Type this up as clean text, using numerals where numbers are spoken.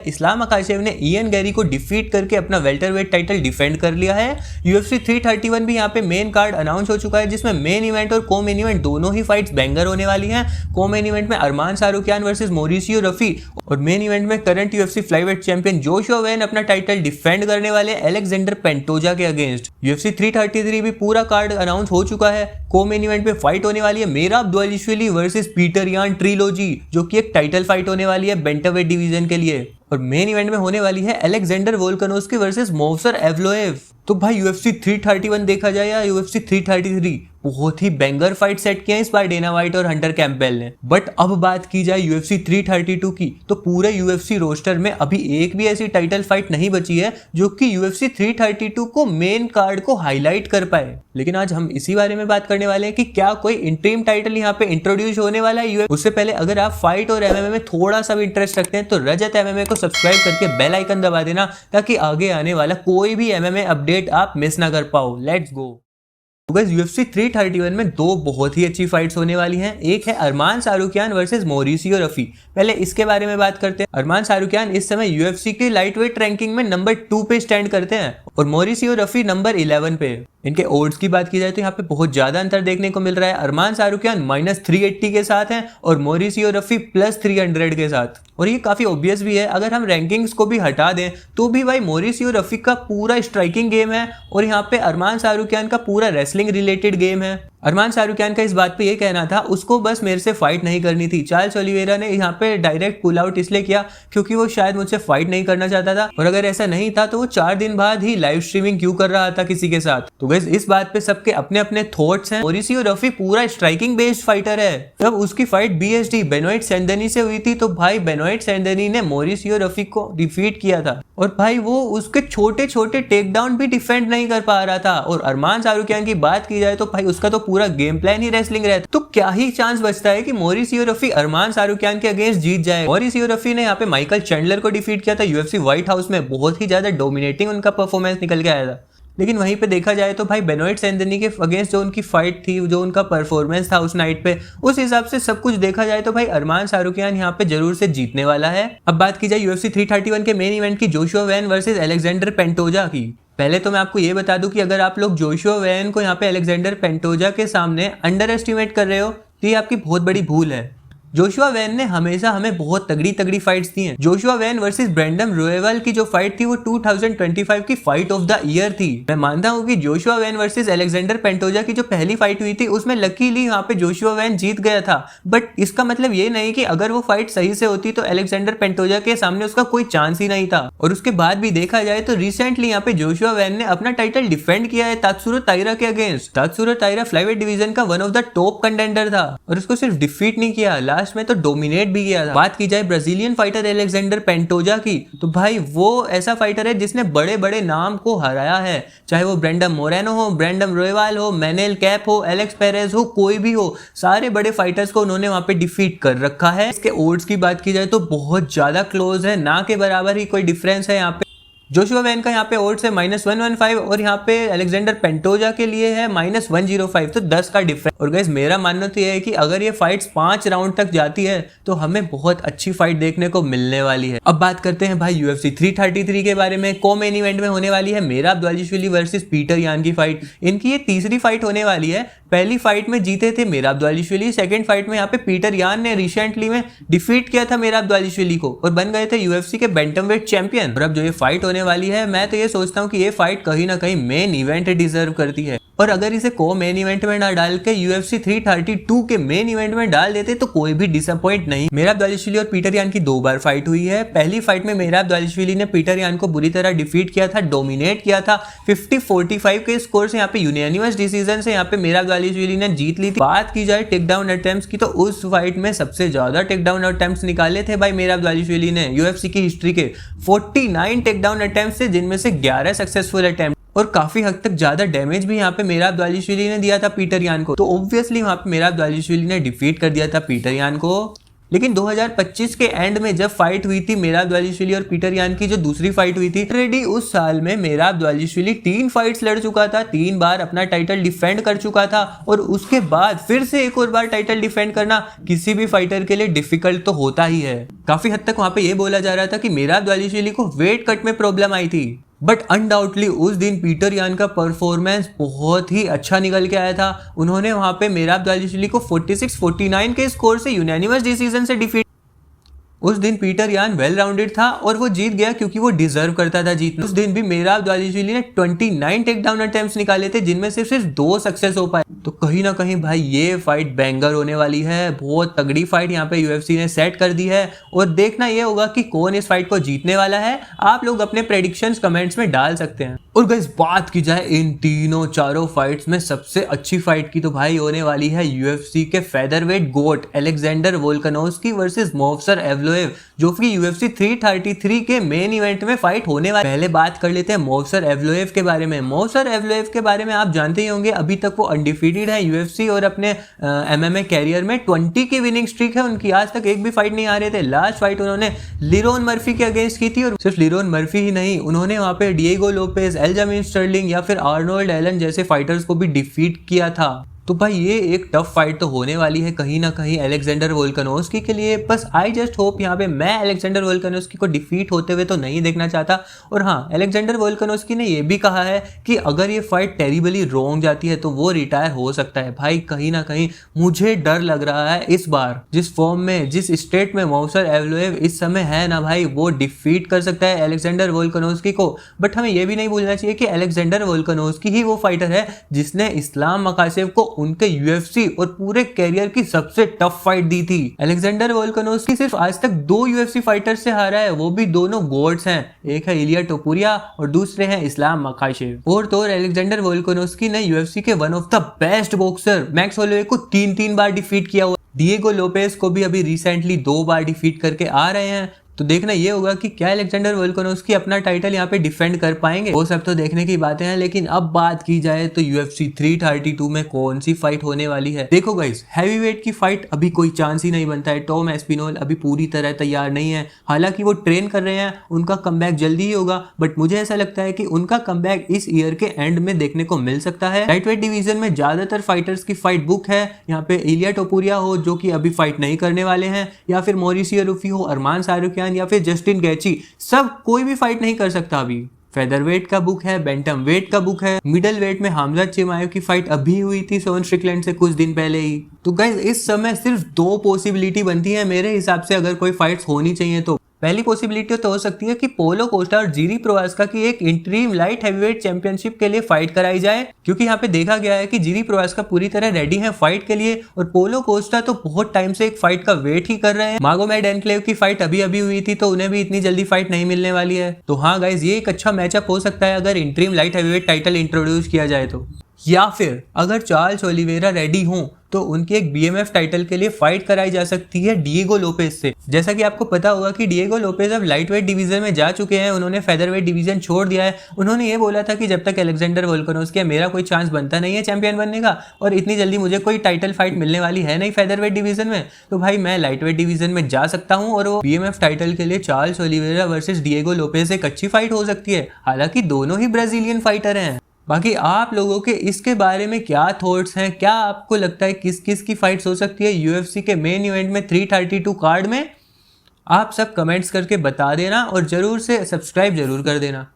इस्लाम मकाशेव ने Ian Gary को defeat करके अपना वेल्टरवेट टाइटल डिफेंड कर लिया है। UFC 331 भी यहाँ पे मेन कार्ड अनाउंस हो चुका है, जिसमें मेन इवेंट और को मेन इवेंट दोनों ही फाइट्स बैंगर होने वाली हैं। को मेन इवेंट में अरमान सारुकियान वर्सेस मॉरिसियो रफी और मेन इवेंट में current UFC flyweight champion Joshua when अपना टाइटल डिफेंड करने वाले अलेक्जेंडर पेंटोजा के अगेंस्ट। UFC 333 भी पूरा कार्ड अनाउंस हो चुका है। को मेन इवेंट में फाइट होने वाली है मेहराब दवालिश्विली वर्सेस पीटर यान ट्रिलॉजी, जो कि एक टाइटल फाइट होने वाली है बेंटावेट डिवीजन के लिए। और मेन इवेंट में होने वाली है अलेक्जेंडर वोल्कानोव्स्की वर्सेस मोवसर एवलोएव। तो भाई UFC 331 देखा जाए या UFC 333, बहुत ही बैंगर फाइट सेट किया है इस बार डेना व्हाइट और हंटर कैंपबेल ने। बट अब बात की जाए UFC 332 की, तो पूरे UFC रोस्टर में अभी एक भी ऐसी टाइटल फाइट नहीं बची है जो कि UFC 332 को मेन कार्ड को हाईलाइट कर पाए। लेकिन आज हम इसी बारे में बात करने वाले हैं कि क्या कोई इंटरिम टाइटल यहाँ पे इंट्रोड्यूस होने वाला है। उससे पहले अगर आप फाइट और MMA में थोड़ा सा भी इंटरेस्ट रखते हैं तो रजत MMA को सब्सक्राइब करके बेल आइकन दबा देना, ताकि आगे आने वाला कोई भी MMA अपडेट आप मिस ना कर पाओ। Let's go. UFC 331 में दो बहुत ही अच्छी फाइट्स होने वाली हैं। एक है अरमान सारुकियान वर्सेस मॉरिसियो रफी। पहले इसके बारे में बात करते हैं। अरमान सारुकियान इस समय UFC की लाइटवेट रैंकिंग में नंबर 2 पे स्टैंड करते हैं और मॉरिसियो रफी नंबर 11 पे। इनके ओड्स की बात की जाए तो यहाँ पे बहुत ज्यादा अंतर देखने को मिल रहा है। अरमान सारुकियान -380 के साथ हैं और मॉरिसियो रफी +300 के साथ। और ये काफी ऑब्वियस भी है, अगर हम रैंकिंग्स को भी हटा दें तो भी भाई मॉरिसियो रफी का पूरा स्ट्राइकिंग गेम है और यहाँ पे अरमान सारुकियान का पूरा रेसलिंग रिलेटेड गेम है। अरमान सारुकियान का इस बात पे ये कहना था, उसको बस मेरे से फाइट नहीं करनी थी। चार्ल्स ओलिवेरा ने यहाँ पे डायरेक्ट पुल आउट इसलिए किया क्योंकि वो शायद मुझसे फाइट नहीं करना चाहता था, और अगर ऐसा नहीं था तो वो 4 दिन बाद ही लाइव स्ट्रीमिंग क्यों कर रहा था किसी के साथ। तो गाइस इस बात पे सबके अपने अपने थॉट्स हैं। मॉरिसियो रफी पूरा स्ट्राइकिंग बेस्ड फाइटर है। जब उसकी फाइट BSD बेनोइट सैंडनी से हुई थी तो भाई बेनोइट सैंडनी ने मॉरिसियो रफी को डिफीट किया था और भाई वो उसके छोटे छोटे टेक डाउन भी डिफेंड नहीं कर पा रहा था। और अरमान सारुकियान की बात की जाए तो भाई उसका तो पूरा गेम प्लान ही रेसलिंग रहता, तो क्या ही चांस बचता है कि मॉरिसियो रफी अरमान सारुकियान के अगेंस्ट जीत जाए। मॉरिसियो रफी ने यहाँ पे माइकल चैंडलर को डिफीट किया था UFC व्हाइट हाउस में, बहुत ही ज्यादा डोमिनेटिंग उनका परफॉर्मेंस निकल के आया था। लेकिन वहीं पे देखा जाए तो भाई बेनोइट सैंडनी के अगेंस्ट जो उनकी फाइट थी, जो उनका परफॉर्मेंस था उस नाइट पे, उस हिसाब से सब कुछ देखा जाए तो भाई अरमान सारुकियान यहाँ पे जरूर से जीतने वाला है। अब बात की जाए UFC 331 के मेन इवेंट की, Joshua when versus Alexander Pantoja की। पहले तो मैं आपको ये बता दूं कि अगर आप लोग जोशुआ वेन को यहाँ पे अलेक्जेंडर पेंटोजा के सामने अंडर एस्टिमेट कर रहे हो तो ये आपकी बहुत बड़ी भूल है। जोशुआ वेन ने हमेशा हमें बहुत तगड़ी तगड़ी फाइट्स दी हैं। जोशुआ वेन वर्सेस ब्रेंडन रोएवल की जो फाइट थी वो 2025 की फाइट ऑफ द ईयर थी। मैं मानता हूँ कि Joshua when versus Alexander Pantoja की जो पहली फाइट हुई थी उसमें लकीली यहाँ पे जोशुआ वेन जीत गया था, बट इसका मतलब ये नहीं कि अगर वो फाइट सही से होती तो अलेक्जेंडर पेंटोजा के सामने उसका कोई चांस ही नहीं था। और उसके बाद भी देखा जाए तो रिसेंटली यहाँ पे जोशुआ वेन ने अपना टाइटल डिफेंड किया है तात्सुरो ताइरा के अगेंस्ट। तात्सुरो ताइरा फ्लाईवेट डिवीजन का one of the top contender था और उसको सिर्फ डिफीट नहीं किया, लास्ट में तो डोमिनेट भी किया था। बात की जाए ब्राजीलियन फाइटर अलेक्जेंडर पेंटोजा की, तो भाई वो ऐसा फाइटर है जिसने बड़े बड़े नाम को हराया है, चाहे वो ब्रेंडन मोरेनो हो, ब्रेंडन रोएवाल हो, मैनेल कैप हो, एलेक्स पेरेज हो, कोई भी हो, सारे बड़े फाइटर्स को उन्होंने वहां पे डिफीट कर रखा है। इसके ओड्स की बात की जाए तो बहुत ज्यादा क्लोज है, ना के बराबर ही कोई डिफरेंस है यहाँ पे। जोशुआ वेन का यहाँ पे ओड्स है -115 और यहाँ पे अलेक्जेंडर पेंटोजा के लिए है -105, तो 10 का डिफरेंस। और गाइस मेरा मानना तो ये है कि अगर ये फाइट्स 5 राउंड तक जाती है तो हमें बहुत अच्छी फाइट देखने को मिलने वाली है। अब बात करते हैं भाई UFC 333 के बारे में। को मेन इवेंट में होने वाली है मेहराब दवालिश्विली वर्सेस पीटर यान की फाइट। इनकी ये तीसरी फाइट होने वाली है। पहली फाइट में जीते थे मेहराब दवालिश्विली, सेकंड फाइट में यहाँ पे पीटर यान ने रिसेंटली में डिफीट किया था मेहराब दवालिश्विली को और बन गए थे UFC के बैंटमवेट चैंपियन। और अब जो ये फाइट होने वाली है, मैं तो ये सोचता हूँ कि ये फाइट कहीं ना कहीं मेन इवेंट डिजर्व करती है। और अगर इसे को मेन इवेंट में ना डाल के UFC 332 के मेन इवेंट में डाल देते तो कोई भी डिसअपॉइंट नहीं। मेहराब दवालिश्विली और पीटर यान की 2 बार फाइट हुई है। पहली फाइट में मेहराब दवालिश्विली ने पीटर यान को बुरी तरह डिफीट किया था, डोमिनेट किया था। 50-45 के स्कोर से यहाँ पे यूनानिमस डिसीजन से यहाँ पे मेहराब दवालिश्विली ने जीत ली थी। बात की जाए टेक डाउन अटेम्प्ट्स की, तो उस फाइट में सबसे ज्यादा टेक डाउन अटेम्प्ट्स निकाले थे भाई मेहराब दवालिश्विली ने UFC की हिस्ट्री के 49 टेक डाउन अटेम्प्ट्स से, जिनमें से 11 सक्सेसफुल अटेम्प्ट और काफी हद तक ज्यादा डैमेज भी यहाँ पे मेहराब दवालिश्विली ने दिया था पीटर यान को। तो ऑब्वियसली वहां पे मेहराब दवालिश्विली ने डिफीट कर दिया था पीटर यान को। लेकिन 2025 के एंड में जब फाइट हुई थी मेराब दवालिश्विली और पीटर यान की, जो दूसरी फाइट हुई थी, ऑलरेडी उस साल में मेराब दवालिश्विली 3 फाइट्स लड़ चुका था, 3 बार अपना टाइटल डिफेंड कर चुका था, और उसके बाद फिर से एक और बार टाइटल डिफेंड करना किसी भी फाइटर के लिए डिफिकल्ट तो होता ही है। काफी हद तक वहां पे ये बोला जा रहा था कि मेराब दवालिश्विली को वेट कट में प्रॉब्लम आई थी, बट अनडाउटली उस दिन पीटर यान का परफॉर्मेंस बहुत ही अच्छा निकल के आया था। उन्होंने वहां पे मेराब दवालिश्विली को 46-49 के स्कोर से यूनानिमस डिसीजन से डिफीट। उस दिन पीटर यान वेल राउंडेड था और वो जीत गया क्योंकि वो डिजर्व करता था जीतना। उस दिन भी मेराब दवालिश्विली ने 29 टेक डाउन अटेम्प्ट्स निकाले थे, जिनमें से सिर्फ 2 सक्सेस हो पाए। तो कहीं ना कहीं भाई ये फाइट बैंगर होने वाली है, बहुत तगड़ी फाइट यहाँ पे यूएफसी ने सेट कर दी है, और देखना ये होगा कि कौन इस फाइट को जीतने वाला है। आप लोग अपने प्रेडिक्शंस कमेंट्स में डाल सकते हैं। और गाइस बात की जाए इन चारों फाइट्स में सबसे अच्छी फाइट की, तो भाई होने वाली है यूएफसी के फेदरवेट गोट अलेक्जेंडर वोल्कानोव्स्की वर्सेस मोवसर एवलोएव, जो कि यूएफसी 333 के मेन इवेंट में फाइट होने वाली। पहले बात कर लेते हैं मोवसर एवलोएव के बारे में। मोवसर एवलोएव के बारे में आप जानते ही होंगे, अभी तक वो अनडिफीटेड है यूएफसी और अपने एमएमए कैरियर में 20 की विनिंग स्ट्रीक है उनकी। आज तक एक भी फाइट नहीं आ रहे थे। लास्ट फाइट उन्होंने लिरोन मर्फी के अगेंस्ट की थी, और सिर्फ लिरोन मर्फी ही नहीं, उन्होंने वहां पे डिएगो लोपेज, एल्जामिन स्टर्लिंग या फिर आर्नोल्ड एलन जैसे फाइटर्स को भी डिफीट किया था। तो भाई ये एक टफ फाइट तो होने वाली है कहीं ना कहीं अलेक्जेंडर वोल्कानोव्स्की के लिए। बस आई जस्ट होप यहाँ पे मैं अलेक्जेंडर वोल्कानोव्स्की को डिफीट होते हुए तो नहीं देखना चाहता। और हाँ, अलेक्जेंडर वोल्कानोव्स्की ने ये भी कहा है कि अगर ये फाइट टेरिबली रॉन्ग जाती है तो वो रिटायर हो सकता है। भाई कहीं ना कहीं मुझे डर लग रहा है इस बार जिस फॉर्म में, जिस स्टेट में मोवसर एवलोएव इस समय है ना भाई, वो डिफीट कर सकता है अलेक्जेंडर वोल्कानोव्स्की को। बट हमें ये भी नहीं भूलना चाहिए कि अलेक्जेंडर वोल्कानोव्स्की ही वो फाइटर है जिसने इस्लाम मकासेव को उनके यूएफसी और पूरे कैरियर की सबसे टफ फाइट दी थी। अलेक्जेंडर वोल्कानोव्स्की सिर्फ आज तक 2 यूएफसी फाइटर से हारा है, वो भी दोनों गोड्स हैं। एक है इलिया टोपुरिया और दूसरे हैं इस्लाम मकाशेव। और तो अलेक्जेंडर वोल्कानोव्स्की ने यूएफसी के one of the best boxer max Holloway को 3 बार डिफीट किया हुआ। डिएगो लोपेज को भी अभी रिसेंटली 2 बार डिफीट करके आ रहे हैं। तो देखना ये होगा कि क्या अलेक्जेंडर वोल्कानोव्स्की अपना टाइटल यहाँ पे डिफेंड कर पाएंगे। वो सब तो देखने की बातें हैं, लेकिन अब बात की जाए तो यूएफसी 332 में कौन सी फाइट होने वाली है। देखो गाइस, हैवीवेट की फाइट अभी कोई चांस ही नहीं बनता है। टॉम एस्पिनोल अभी पूरी तरह तैयार नहीं है, हालांकि वो ट्रेन कर रहे हैं, उनका कमबैक जल्दी ही होगा। बट मुझे ऐसा लगता है कि उनका कमबैक इस ईयर के एंड में देखने को मिल सकता है। लाइटवेट डिवीजन में ज्यादातर फाइटर्स की फाइट बुक है। यहाँ पे इलिया टोपुरिया हो जो कि अभी फाइट नहीं करने वाले हैं, या फिर मॉरिसियो रूफी हो, अरमान सारुकियान या फिर जस्टिन गैची, सब कोई भी फाइट नहीं कर सकता अभी। फेदरवेट का बुक है, बैंटम वेट का बुक है, मिडल वेट में हमजा चिमाएव की फाइट अभी हुई थी सोन स्ट्रिकलैंड से कुछ दिन पहले ही। तो गाइस इस समय सिर्फ 2 पॉसिबिलिटी बनती है मेरे हिसाब से अगर कोई फाइट्स होनी चाहिए तो। पहली पॉसिबिलिटी तो हो सकती है कि पोलो कोस्टा और जीरी प्रोवास्का की एक इंटरीम लाइट हैवीवेट चैंपियनशिप के लिए फाइट कराई जाए, क्योंकि यहाँ पे देखा गया है कि जीरी प्रोवास्का पूरी तरह रेडी है फाइट के लिए, और पोलो कोस्टा तो बहुत टाइम से एक फाइट का वेट ही कर रहे हैं। मागोमेड एनक्लेव की फाइट अभी हुई थी, तो उन्हें भी इतनी जल्दी फाइट नहीं मिलने वाली है। तो हाँ गाइज, ये एक अच्छा मैचअप हो सकता है अगर interim light heavyweight title introduce किया जाए तो। या फिर अगर चार्ल्स ओलिवेरा रेडी हों तो उनकी एक बीएमएफ टाइटल के लिए फाइट कराई जा सकती है डिएगो लोपेज से। जैसा कि आपको पता होगा कि डिएगो लोपेज अब लाइटवेट डिवीजन में जा चुके हैं, उन्होंने फेदरवेट डिवीजन छोड़ दिया है। उन्होंने ये बोला था कि जब तक अलेक्जेंडर वोल्कानोव्स्की मेरा कोई चांस बनता नहीं है चैंपियन बनने का, और इतनी जल्दी मुझे कोई टाइटल फाइट मिलने वाली है नहीं फेदरवेट डिवीजन में, तो भाई मैं लाइटवेट डिवीजन में जा सकता हूँ, और वो बीएमएफ टाइटल के लिए Charles Oliveira versus Diego Lopez एक अच्छी फाइट हो सकती है। हालांकि दोनों ही ब्राजीलियन फाइटर हैं। बाकी आप लोगों के इसके बारे में क्या थॉट्स हैं? क्या आपको लगता है किस किस की फाइट्स हो सकती है यूएफसी के मेन इवेंट में 332 कार्ड में? आप सब कमेंट्स करके बता देना, और जरूर से सब्सक्राइब जरूर कर देना।